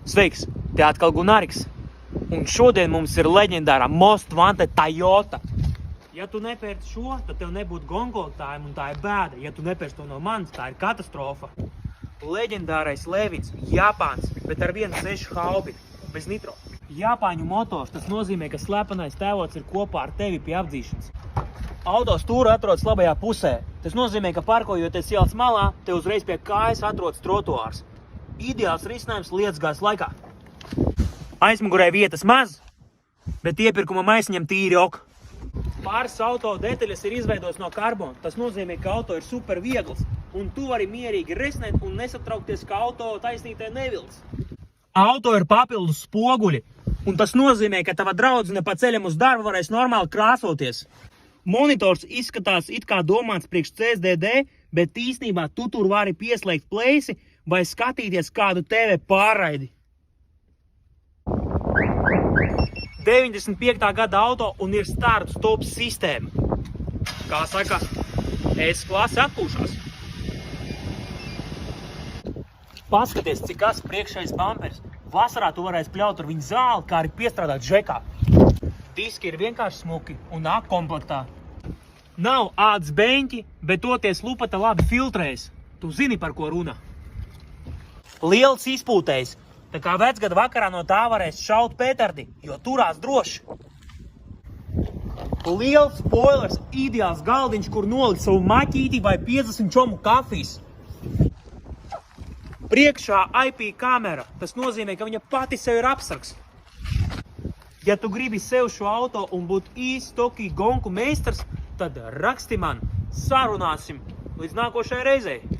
Sveiks, te atkal Gunariks. Un šodien mums ir leģendārā Most Wanted Toyota. Ja tu nepērci šo, tad tev nebūtu gongoltājiem un tā ir bēda. Ja tu nepērci to no manis, tā ir katastrofa. Leģendārais Levins, Japāns, bet ar 1.6 haubi, bez nitro. Japāņu motors, tas nozīmē, ka slepenais tēvots ir kopā ar tevi pie apdzīšanas. Auto stūra atrodas labajā pusē. Tas nozīmē, ka parkojoties ielas malā, te uzreiz pie kājas atrodas trotuārs. Ideāls risinājums lietusgājas laikā. Aizmugurē vietas maz, bet iepirkuma maisiņam tīri ok. Pāris auto detaļas ir izveidotas no karbona. Tas nozīmē, ka auto ir super viegls, un tu vari mierīgi resnēt un nesatraukties, ka auto taisnītē nevilks. Auto ir papildus spoguļi, un tas nozīmē, ka tava draudzene pa ceļam uz darbu varēs normāli krāsoties. Monitors izskatās it kā domāts priekš CSDD, bet īstenībā tu tur vari pieslēgt pleisi vai skatīties kādu TV pārraidi. 95. gada auto un ir start-stop sistēma. Kā saka, S-klase atpūšās. Paskaties, cik kas priekšējais bumpers. Vasarā tu varēsi pļaut ar viņu zāli, kā arī piestrādāt žekā. Diski ir vienkārši smuki un nāk komplektā. Nav ādas beņķi, bet toties lupata labi filtrējas. Tu zini, par ko runa. Liels izpūtējs, tā kā vecgada vakarā no tā varēs šaut petardi, jo turās droši. Liels spoilers, ideāls galdiņš, kur nolikt savu maķīti vai 50 čomu kafijas. Priekšā IP kamera, tas nozīmē, ka viņa pati sev ir apsargs. Ja tu gribi sev šo auto un būt īsti Tokī gonku meistars, tad raksti man, sarunāsim līdz nākošajai reizei.